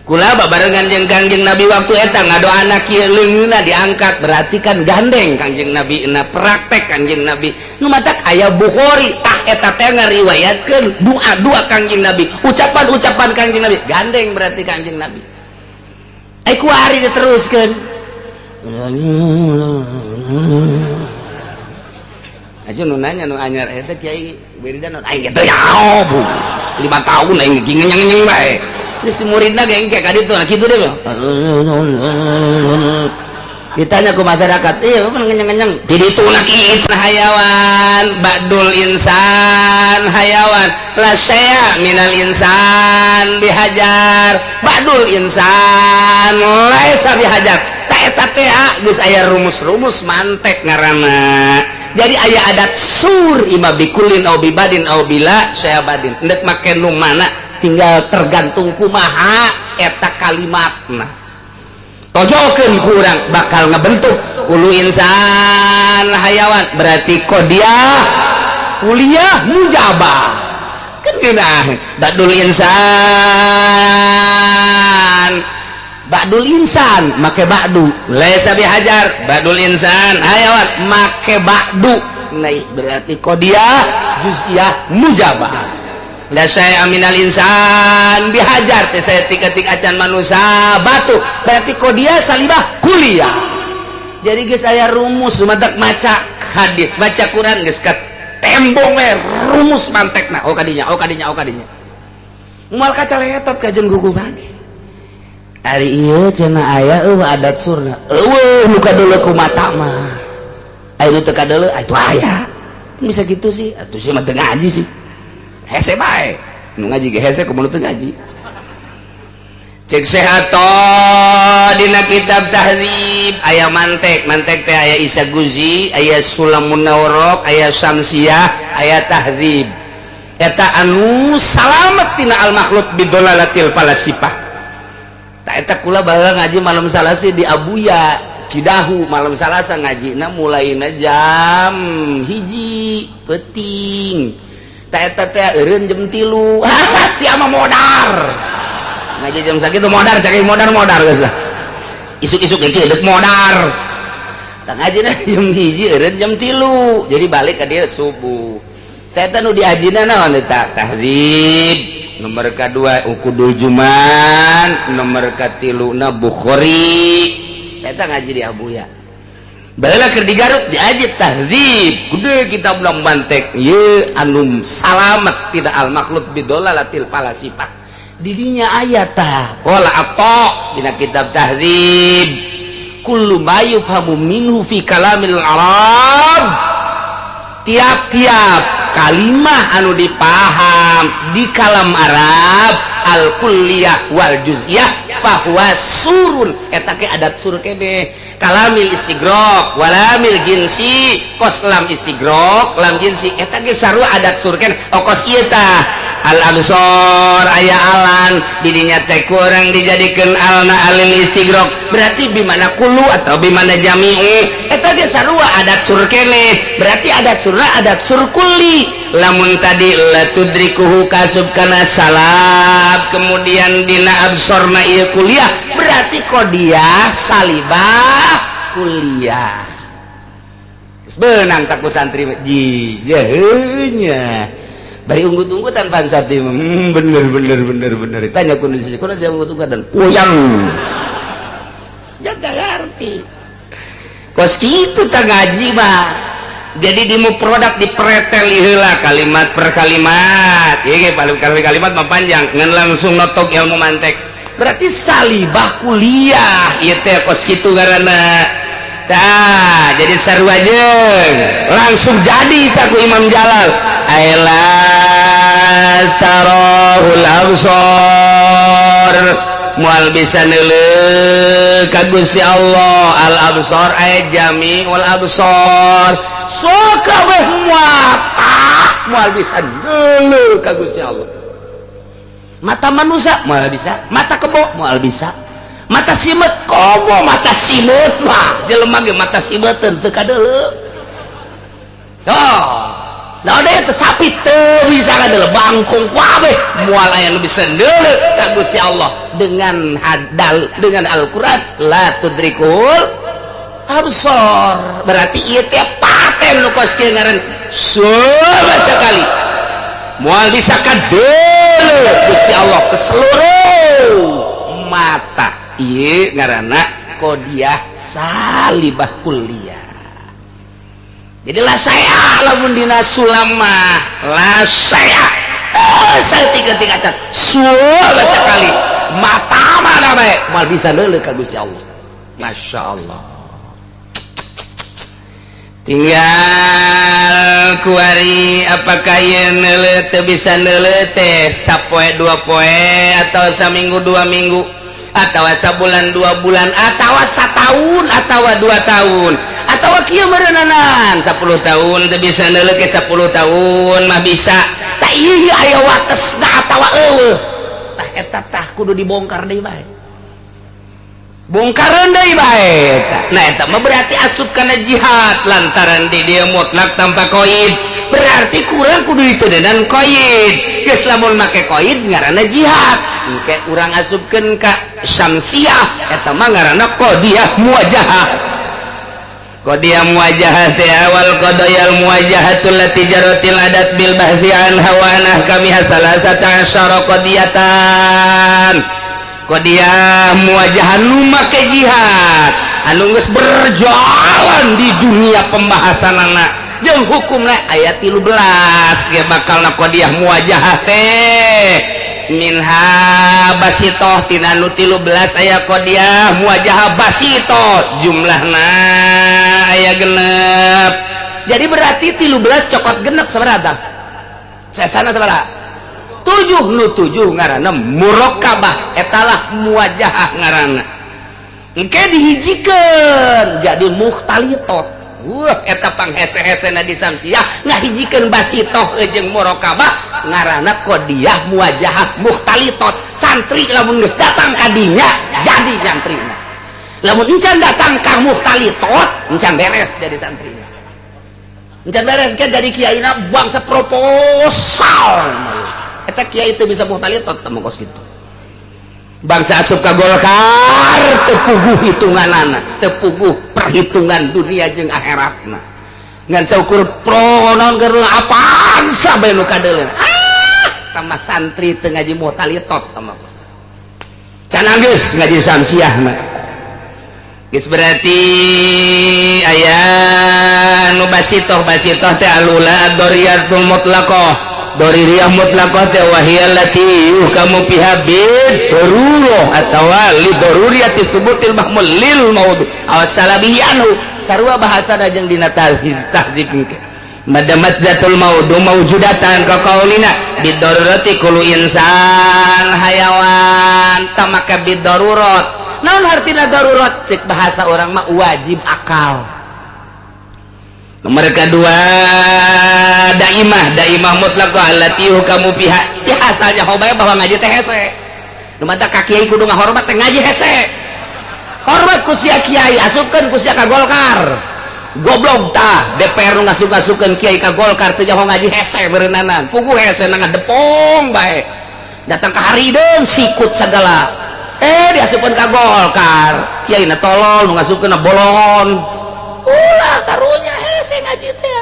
kula babarengan jeung Kangjeng Nabi waktu eta ngadoana kieu leungeunna diangkat berarti kan gandeng Kangjeng Nabi na praktek Kangjeng Nabi nu matak aya Bukhari tah eta teh ngariwayatkeun doa-doa Kangjeng Nabi ucapan-ucapan Kangjeng Nabi gandeng berarti Kangjeng Nabi ku hari diteruskeun aja nu nanya nu anyar eta kiai wiridan aing teh ya bu 5 tahun aing ngenyeng-ngenyeng bae si muridna ge engke ka ditu nah kitu deh ditanya ke masyarakat iya ngenyeng-ngenyeng di ditu na kitu hayawan ba'dul insan hayawan la syaya minal insan dihajar ba'dul insan laisa dihajar ta eta teh geus aya rumus-rumus mantek ngaranna jadi aya adat sur ima bikulin au bibadin au bila syaya badin endek make nu mana tinggal tergantung kumaha eta kalimatna tojokeun kurang bakal ngebentuk ulu insan hayawan berarti kodiah kuliah mujabah kan geunah ba'dul insan make ba'du laisa bihajar ba'dul insan hayawan make ba'du naik berarti kodiah juz'iyah mujabah la syai'a minal insan bihajar teh saya tik-tik acan manusia batu berarti kodiah salibah kuliah jadi geus aya rumus matak maca hadis baca Quran geus ka tembong we rumus mantekna kadinya moal kaca letot ka jeung gugu bage ari ieu cenah aya adat surna nu kadeuleu ku mata mah aya nu teu kadeuleu atuh aya bisa gitu sih atuh sih mah teu ngaji sih hese bae nu ngaji ge hese kumaha teu ngaji cek sehato dina kitab tahzib aya mantek teh aya Isa Guzi aya Sulamun Nawrok aya Syamsiyah aya tahzib eta anu salamet tina al makhluk bidolalatil falasifah ta eta kula baheula ngaji malam Salasa di Abuya Cidahu malam Salasa ngajina mulaina jam 1 peuting ta eta teh eureun jam 3 sia mah modar ngaji jam sakitu modar cak modar geus lah isuk-isuk iki deuk modar ta ngajina jam 1 eureun jam 3 jadi balik ka dieu subuh ta eta nu diajina naon eta tahzib nomor kedua ukudul juman nomor katiluna Bukhari eta ngaji di Abuya baheula keur di Garut diaji tahzib gede kitab ulang mantek ieu anu salamet tidak al makhluk bidolalatil falasifah didinya ayat tah qala atta dina kitab tahzib kullu ma yufhamu minhu fi kalamil arab tiap-tiap kalimah anu dipaham di kalam Arab al-kulliyah wal juz'iyah fahuwa surun eta ke adat sur kene kalamil istigrok walamil jinsi kos lam istigrok lam jinsi eta ge sarua adat sur kene okos ieu tah al absor aya alan didinya teh kurang dijadikeun alna alil istigrok berarti bimana kullu atau bimana jami'u eta ge sarua adat sur kene berarti adat surna adat sur kulli lamun tadi la tudrikuhu kasub kana salab kemudian dina absorna ieu kuliah berarti qodiyah salibah kuliah geus beunang tak ku santri ji jeunya bari unggut-unggutan pan sati bener tanya kondisi kunaon saya unggut-unggutan uyang jaga ngarti kos kitu tah ngaji mah jadi dimu produk dipretel heula kalimat per kalimat ieu kalimat mah panjang ngan langsung notok ilmu mantek berarti salibah kuliah ieu teh kos kitu ngaranna tah jadi sarua jeung langsung jadi tah ku Imam Jalal aila tarahul absar mual bisa neuleuh ka Gusti Allah al absar ay jamiul absar sok kabeh mual bisa neuleuh ka Gusti Allah mata manusia moal bisa mata kebo moal bisa mata simet komo mata simet mah jelema ge mata simeteun teu kadeuleuh nah ada sapi teu bisa kadeuleuh bangkong kabeh moal aya nu bisa neuleuh ka Gusti Allah dengan Al-Qur'an la tudrikul absar berarti ieu teh paten nu kos kieu ngaran sama sekali moal bisa kadeuleuh Gusti Allah ke seluruh mata ieu ngaranna qodiyah salibah kuliah jadi lah saya lamun dina sulam mah lah saya tiga-tiga suara sekali mata mana bae mal bisa neuleuh ka Gusti Allah Masya Allah tinggal kuari apakah ieu neuleuh teu bisa neuleuh teh sapoe dua poe atau saminggu dua minggu atau sabulan dua bulan atau satahun atau 2 tahun atau kieu meureunanan 10 tahun teu bisa neuleuh ke 10 tahun mah bisa tah ieu aya watesna atawa eueuh tah eta tah kudu dibongkar deui bae bongkaran deui bae nah eta mah berarti asup kana jihad lantaran di dieu mutlak tanpa qaid berarti kurang kudu diteuneunan qaid geus lamun make qaid ngaranna jihad engke urang asupkeun ka syamsiah eta mah ngaranna qadiyah muwajahah qadiyah muwajahah teh awal qadayal muwajahatul lati jaratil adat bil bahsi an hawanah kami hasalasata asyara qadiyatan qadiyah muwajahah nu make jihad anu geus berjalan di dunia pembahasanana jeung hukumna ayat 13 ge bakalna qadiyah muwajahah teh minha basitoh tina nu 13 aya qadiyah muwajahah basitoh jumlahna aya genep jadi berarti 13 cokot genep sabaraha sesana sabaraha 7 nu 7 ngaranna muraqabah etalah muwajahah ngaranna engke dihijikeun jadi mukhtalitot eta panghese-hesena di samsiah ngahijikeun basitoh jeung muraqabah ngaranna qadiyah muwajahah mukhtalitot santri lamun geus datang ka dinya jadi santrina lamun encan datang ka mukhtalitot encan beres jadi santrina encan beres kan jadi kiaina bangsa proposal eta kiai teu bisa mukhtalitot temu kos kitu bangsa asup ka Golkar teu puguh hitunganana teu puguh perhitungan dunia jeung akhiratna ngan saukur pro naon keur apaan sabe nu kadeuleuh tamah santri teu ngaji muhtalitot tamah kos can geus ngaji samsiah mah geus berarti aya nu basitoh teh alula ad-dariyatul mutlaqah Doririyah mutlaqah teh wahiyal lati kamu piha bid darurah atawa li daruriyati subutil mahmul lil maud aw salabihi anhu sarua bahasana jeung dina tahdzib engke madamat zatul maud maujudatan ka qaulina bid darurati kullu insan hayawan tamaka bid darurat naon artina darurat cek bahasa orang mah wajib akal nomor kedua daimah mutlaqah allati kamu pihak si asalnya hobaya bahwa ngaji teh hese nu mata ka kiai kudu ngahormat teh ngaji hese hormat ku sia kiai asupkeun ku sia ka Golkar goblok tah DPR nu ngasuk-ngasupkeun kiai ka Golkar teh jaho ngaji hese beureunanan puguh hese na ngadepong bae datang ka harideung sikut sagala diasupkeun ka Golkar kiai na tolol nu ngasupkeun na bolon ulah karunya hese ngaji teh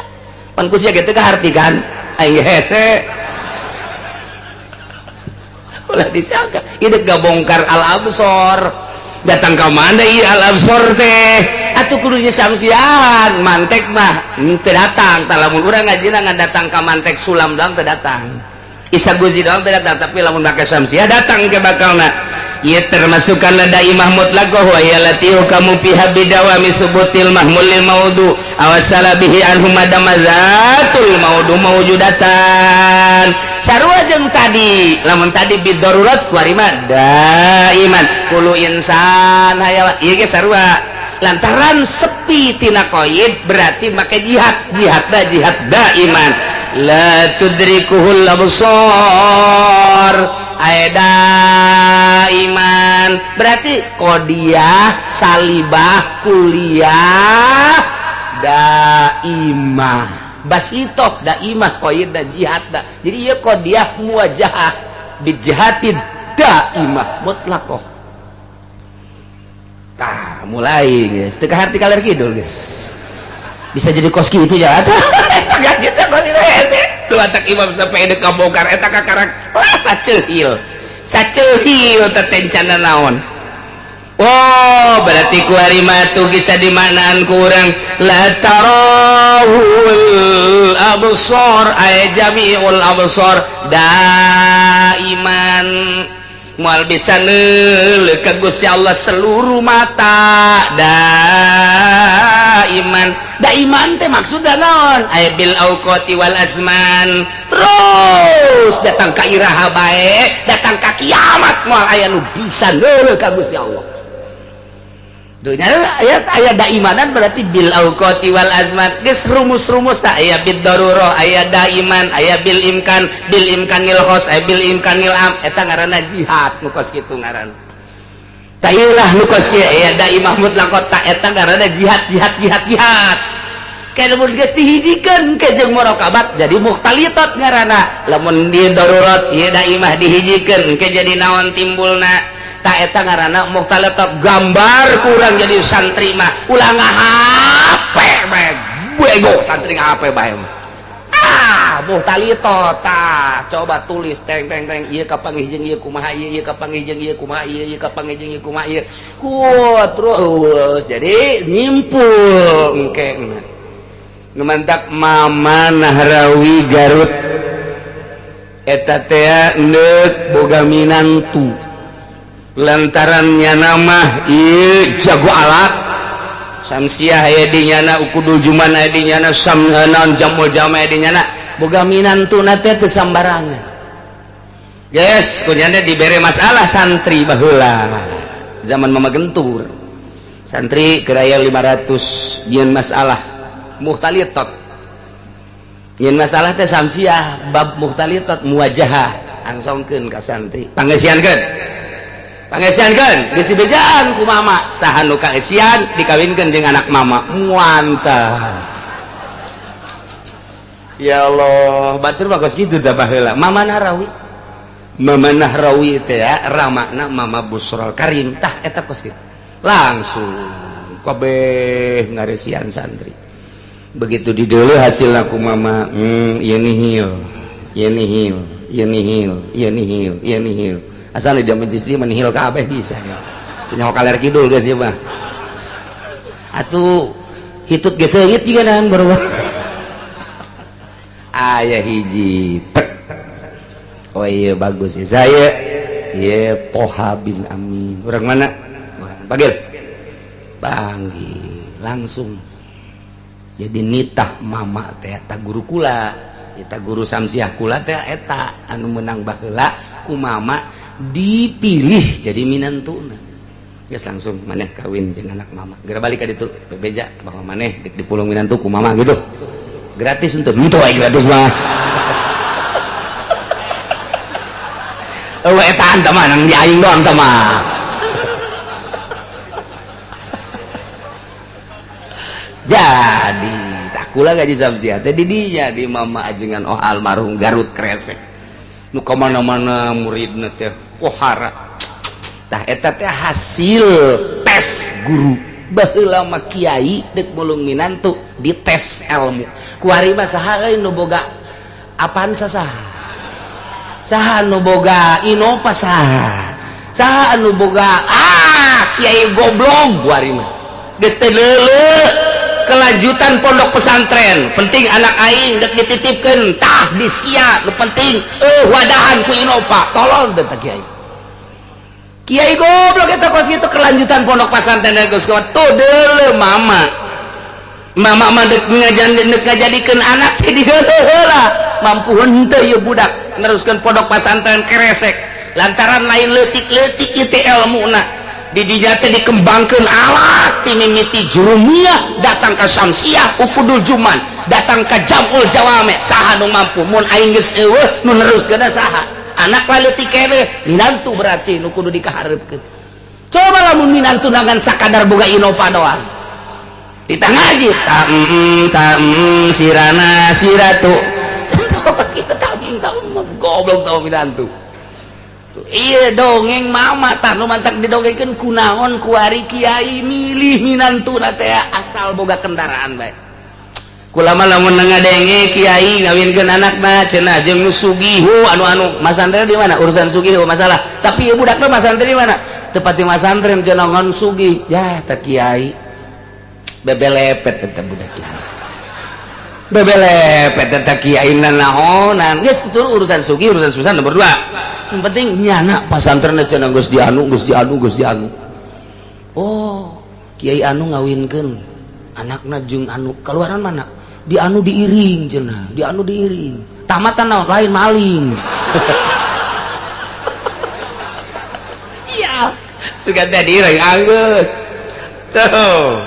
pan ku sia ge teu kaharti kan aing hese ulah disangka ieu gak bongkar al absor datang ka mana ieu al absor teh atuh kudunya samsiahan mantek mah teu datang tah lamun urang ngajina ngadatang ka mantek sulam doang teu datang isa guzi doang teu datang tapi lamun make samsiah datang ke bakalna ieu termasuk kana daimah mutlaqah wa ya latihu kamu fiha bidawami subutil mahmulil maudu awasala bihi anhu madamazatul maudu mawjudatan sarua jeung tadi lamun tadi bidarurat kuari mah daiman kulu insan hayawan ieu ge sarua lantaran sepi tina qaid berarti make jihad daiman la tudrikuhul absar daiman berarti qodiyah salibah kuliah daimah basitoh daimah qaid da jihad da jadi ieu qodiyah muwajahah bijihadid daimah mutlaqah. Tah mulai guys teu kaharti kaler kidul guys bisa jadi kos kitu ya atuh eta gitu kos kitu hese lu atak imam sampai dek kabongkar eta kakarak saceuhil teh tencana naon oh berarti kuari mah tuh bisa dimanaan ku urang la tarahul absar ay jami'ul absar daiman mual bisa neuleuh ka Gusti Allah seluruh mata daiman teh maksudna naon ay bil auqati wal azman terus datang ka iraha bae datang ka kiamat moal aya nu bisa neuleuh ka Gusti Allah dunya aya daimanan berarti bil auqati wal azman geus rumus-rumus tah aya bid darurah aya daiman aya bil imkanil khos aya bil imkanil am eta ngaranna jihad nu kos kitu ngaran tah ieulah nu kos kieu aya daimah mutlaqah tah eta ngaranna jihad kayak lamun geus dihijikeun ke jeung muraqabat jadi mukhtalitat ngaranna lamun di darurat ieu daimah dihijikeun ke jadi naon timbulna tak eta ngaranna mukhtalitat gambar kurang jadi santri mah ulah ngahape bae bego santri ngahape bae mukhtalitat tah coba tulis teng ieu kapanggih jeung ieu kumaha ieu kapanggih jeung ieu kumaha ieu kapanggih jeung ieu kumaha ieu terus jadi nyimpul engke ngemantak Mama Nahrawi Garut eta teh neuk boga minantu lantarannya nama ieu jago alat samsiah aya di nyana ukudul juman aya di nyana samnaon jamul jama aya di nyana boga minantuna teh teu sambarangan yes kunyana dibere masalah santri baheula zaman Mama Gentur santri keraya 500 yen masalah mukhtalitat yen masalah teh samsiah bab mukhtalitat muwajahah angsongkeun ka santri pangesiankeun geus dibejaan ku mama saha nu kaesian dikawinkeun jeung anak mama muantah ya Allah batur mah kos kitu tah baheula Mama Nahrawi teh ya ramakna Mama Busrol Karim tah eta kos kitu langsung kabeh ngaresian santri begitu dideuleuh hasilna ku mama ieu nihil asal di jaman istri menihil kabeh bisa ya nyaho kaler kidul guys ya mah atuh hitut ge seungit juga nahan baru aya hiji oh iya bagus ya saya ya Poha bin Amin orang mana orang panggil langsung jadi nitah mama teh eta guru kula eta guru samsiah kula teh eta anu menang baheula ku mama dipilih jadi minantuna geus langsung maneh kawin jeung anak mama geura balik ka ditu bebeja bahwa maneh dipulung minantu ku mama gitu gratis untuk itu aya gratis mah eueuh eta anta mah nang di aing doang tah mah jadi tak kula gaji samsiah teh di dinya di mama ajengan oh almarhum Garut Kresek nu kamana-mana muridna teh pohara tah eta teh hasil tes guru baheula mah kiai deuk mulung minantu di tes ilmu kuari mah saha euy nu boga apaan saha nu boga inova saha nu boga kiai goblok kuari mah geus teu leuleuh kelanjutan pondok pesantren penting anak aing dek dititipkeun tah di sia nu penting wadahan ku Innova tolong teh kiai goblok eta kos kitu kelanjutan pondok pesantren geus kuat tuh deuleuh mama mah dek ngajadikeun anak teh di heula mampu henteu ieu budak neruskeun pondok pesantren keresek lantaran lain leutik-leutik ieu teh ilmuna di dinya teh dikembangkeun alat ti mimiti jurumiyah datang ka Syamsiah ukudul Juman datang ka Jamul Jawame saha nu mampu mun aing geus eueuh nu neruskeun saha anak leutik keneh minantu berarti nu kudu dikaharepkeun coba lamun minantu nangan sakadar boga Innova doang kita ngaji sirana siratu pas kita tamu goblok tau minantu iya dongeng mama tah nu mantak didongengkeun kunaon ku ari kiai milih minantuna teh asal boga kendaraan bae kulama lamun ngadenge kiai ngawinkeun anakna cenah jeung nu sugihu anu masantren di mana urusan sugihu masalah tapi ieu budakna masantren di mana teu pati masantren cenah ngan sugih ya teh kiai bebelepet eta budak kiai bebelepet eta kiai naonan geus tur urusan sugih urusan susah nomor 2 yang penting nyana pasantren cenah geus dianu oh kiai anu ngawinkeun anakna jeung anu kaluaran mana dianu diiring cenah dianu diiring tamatan naon lain maling sia sugan tadi reng anggeus tuh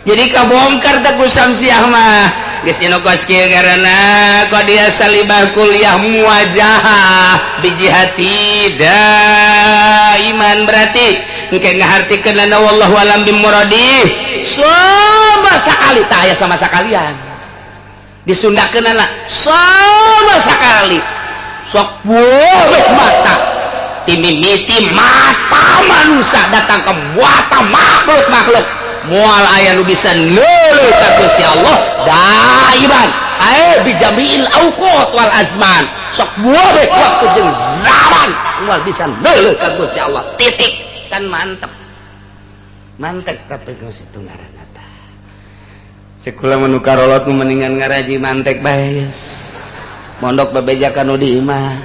jadi kabongkar teh ku Syamsiah mah geus inokos kieu karana qadia salibah kuliah muwajahah bijihati daiman berarti engke ngahartikeun lana wallahu alam bimuradi sama sakali tah aya sama sakalian disundakeun anak sama sakali sok boleh mata timimiti mata manusia datang ke mata makhluk mual aya nu bisa neuleuh ka Gusti Allah daiman bijamiil auqat wal azman sok boleh waktu jeung zaman mual bisa neuleuh ka Gusti Allah titik kan mantep tapi geus itu ngaranna tah cek kula mun karolot nu mendingan ngaraji mantek bae mondok babejakan nu di imah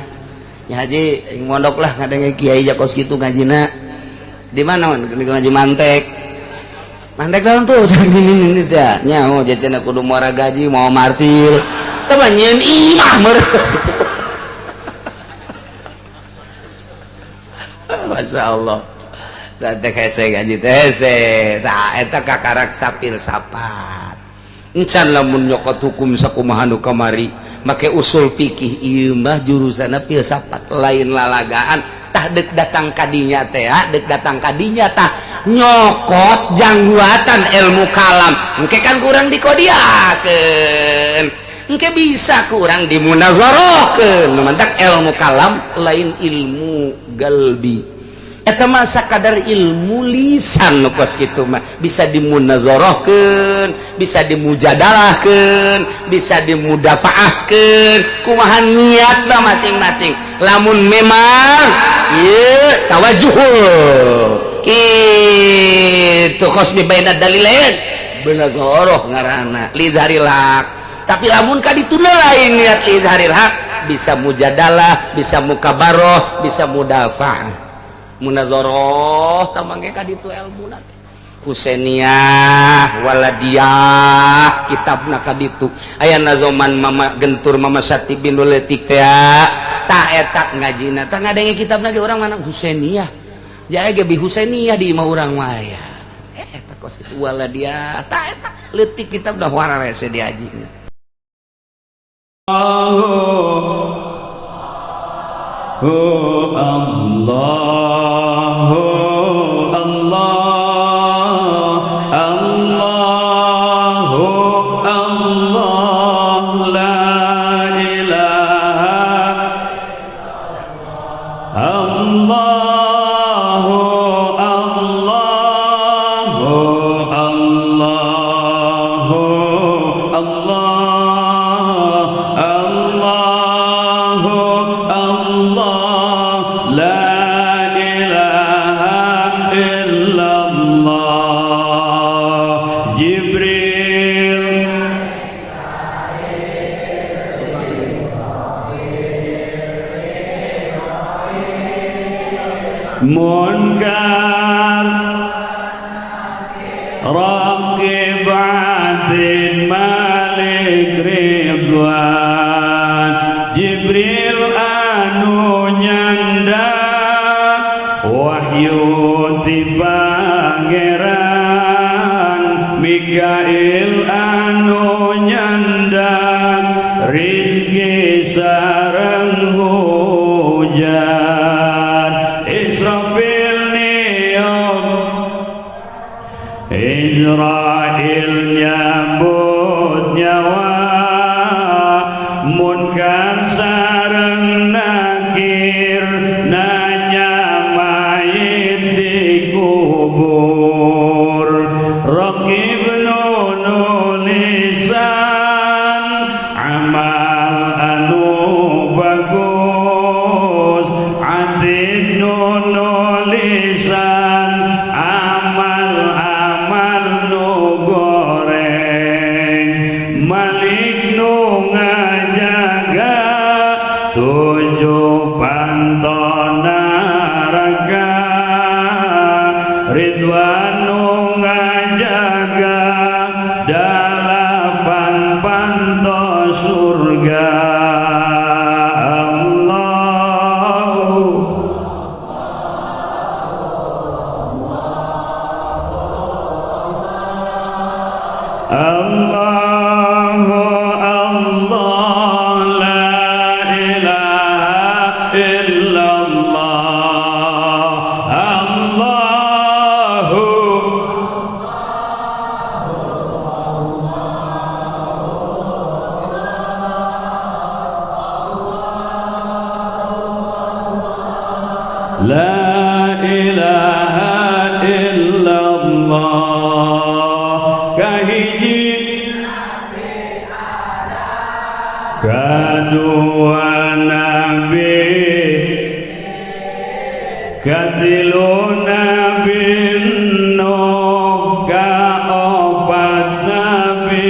nya haji mondok lah ngadenge kiai jakos kitu ngajina di mana ngaji mantek daun tuh gini teh nyaho jajanna kudu muara gaji mau martil tah nyeun imah meureut masyaallah da teh hese gaji teh hese tah eta kakarak sapil sapat encan lamun nyokot hukum sakumaha nu kamari make usul fikih ieu mah jurusanna filsafat lain lalagaan tah dek datang kadinya teh dek datang kadinya tah nyokot jangguatan ilmu kalam engke kan kurang dikodiakeun engke bisa kurang dimunazarahkeun mantak ilmu kalam lain ilmu galbi eta mah sakadar ilmu lisan nu kos kitu mah bisa dimunazarahkeun bisa dimujadalahkeun bisa dimudafaahkeun kumaha niatna masing-masing lamun memang ieu tawajuhul kitu khosmi baina dalilain benazoroh ngaranna lidharil haq tapi lamun ka dituna lain niat lidharil haq bisa mujadalah bisa mukabaroh bisa mudafa'ah munazoroh tamangge ka ditu ilmuna Husainiyah Waladiyah kitabna ka ditu aya nazoman mama gentur mama Sati bin Letik teh tah eta ngajina tah ngadenge kitabna ge urang mana Husainiyah ya ge bi Husainiyah di imah urang mah ya eta kos Waladiyah tah eta leutik kitab dah wararese diajina La munkar raqib atid malik ridwan Jibril anu nyandak wahyu ti pangeran Mikail anu nyandak rizki sareng hujan Israfil niyom Israel nyambut nyawa munkar sareng nakir nanya mayit di kubur Raqib nulisan amal anu bagus Atid nulisan amal-amal nu goreng Malik nu ngajaga tujuh panto neraka Ridwan nu ngajaga dalapan panto surga Allahu Allah la ilaha illallah Allahu la ilaha illallah kahiji kadua nabi katilu nabi Nuh kaopat nabi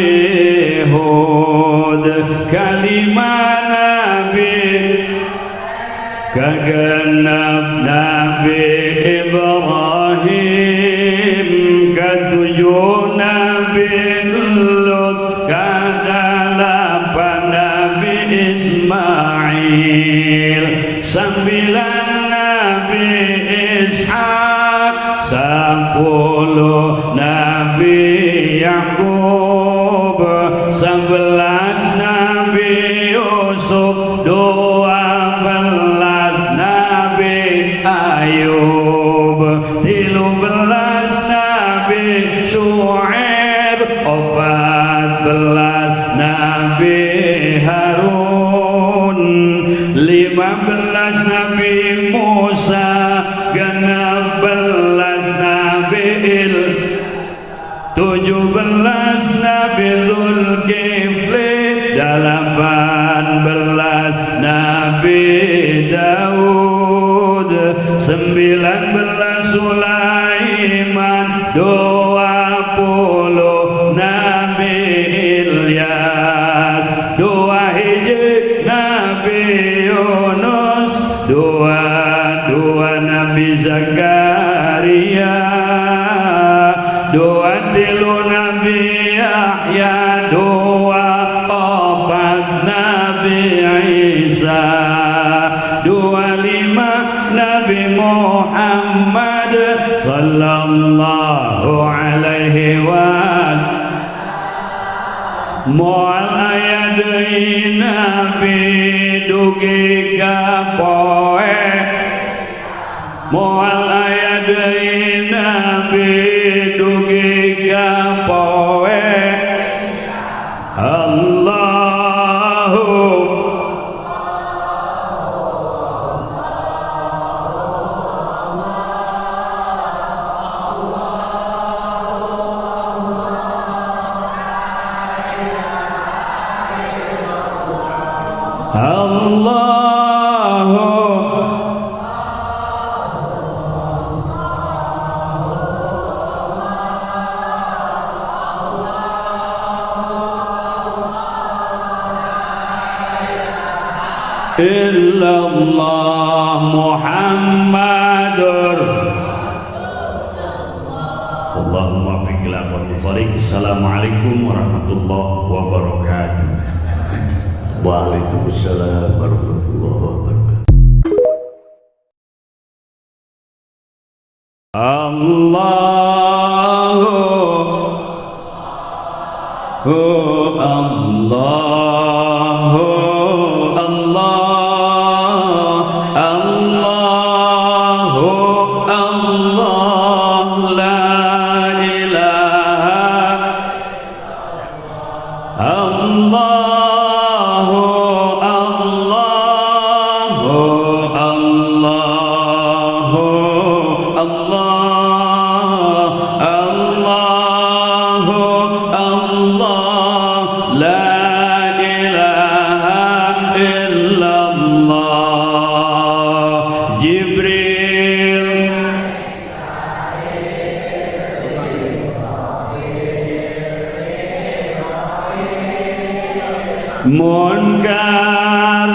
Hud kalima nabi kagenap nabi Ibrahim katujuh nabi Lut kadalapan nabi Ismail sembilan nabi Ishak sepuluh nabi Yakub sebelas nabi Yusuf dua belas nabi Ayub tilu belas nabi Syuaib opat belas nabi Harun lima belas nabi Musa genap belas nabi tujuh belas nabi Zulkifli delapan belas nabi Daud sembilan belas Sulaiman dua puluh nabi Ilyas dua hiji nabi Yunus dua nabi Zakaria dua tilu nabi Yahya dua opat nabi Isa dua lima nabi Muhammad sallallahu alaihi wasallam moal aya deui nabi dugi ka poe moal aya deui nabi dugi ka poe Allahu illallah Muhammadur Allahumma fiqla wa mufarik. Assalamualaikum warahmatullahi wabarakatuh. Waalaikumsalam warahmatullahi wabarakatuh. Allahu Allahu Allahu Allah la ilaha Allahu Allahu Allahu Allahu Allah la ilaha illallah. Jibril Munkar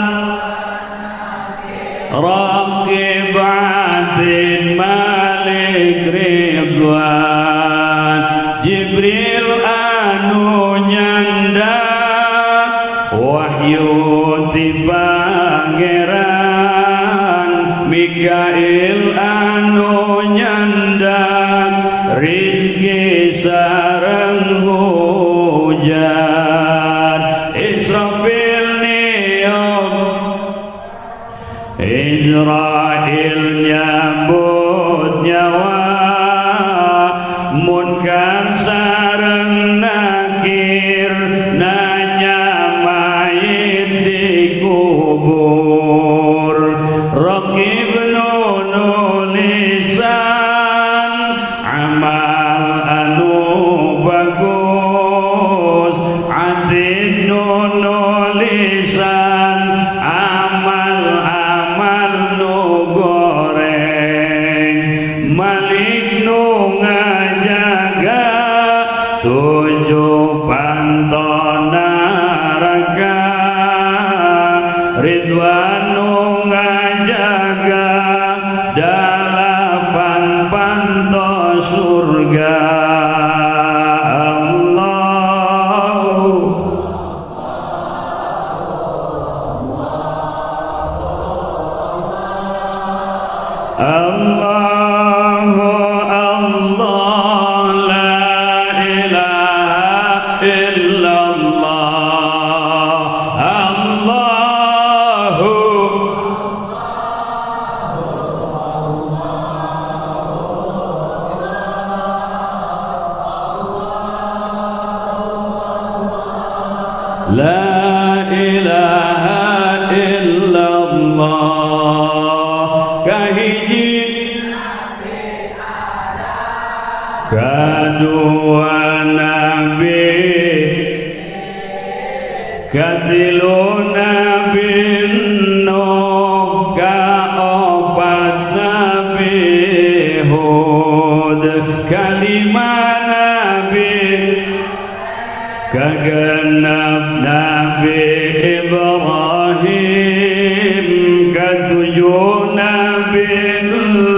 Raqib Atid Malik Ridwan. Jibril anu nyandak wahyu ti pangeran. Mikail anu nyandak rizki sareng hujan. Israfil nium Israel nyambut nyawa. Munkar sareng nakir nanya mayit di kubur. Raqib nulisan amal anu bagus. Atid nulisan amal nu goreng. Malik nu ngajaga tujuh panto neraka. Ridwan nu ngajaga dalapan panto surga. Allahu Allah la ilaha illallah. Allahu la ilaha illallah. Kahiji kadua nabi katilu nabi Nuh kaopat nabi Hud kalima nabi kagenap nabi Ibrahim katujuh nabi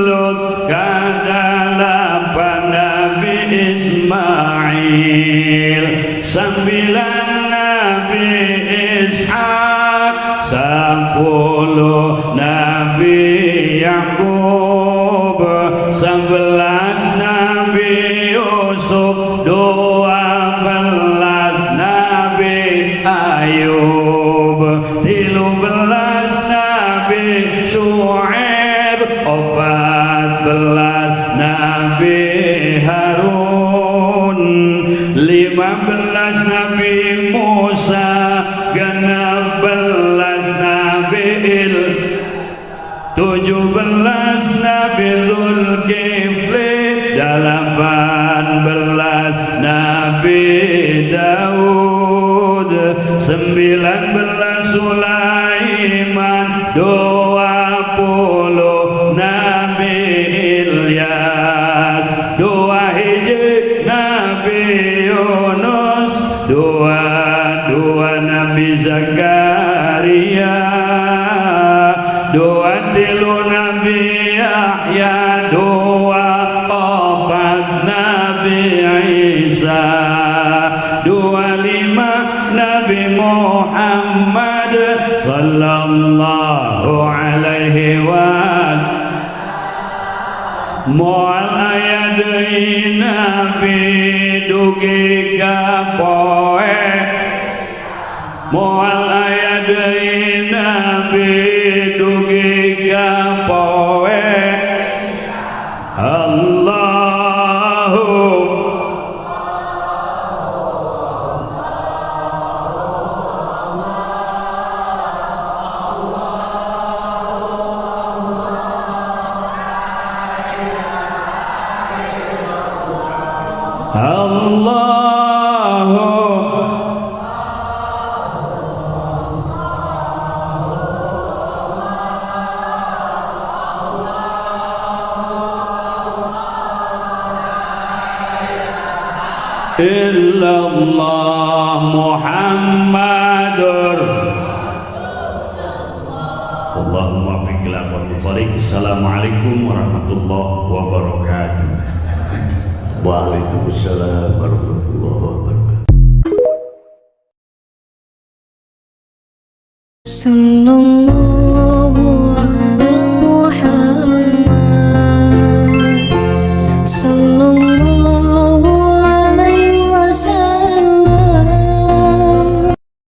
Lut kadalapan nabi Ismail sembilan nabi Ishak sepuluh nabi Yakub sebelas nabi Yusuf dua belas nabi Ayub tilu belas nabi Syuaib opat belas nabi Harun lima belas nabi Musa genap belas nabi tujuh belas nabi Zulkifli delapan belas nabi Daud sembilan belas Sulaiman dua puluh nabi Ilyas dua hiji nabi Yunus dua nabi Zakaria moal aya deui nabi dugi gapoe moal aya deui nabi dugi gapoe Allahu illallah Muhammadur Allahumma fiqil aqwal mufarik. Assalamualaikum warahmatullahi wabarakatuh. Waalaikumsalam warahmatullahi wabarakatuh. Sallallahu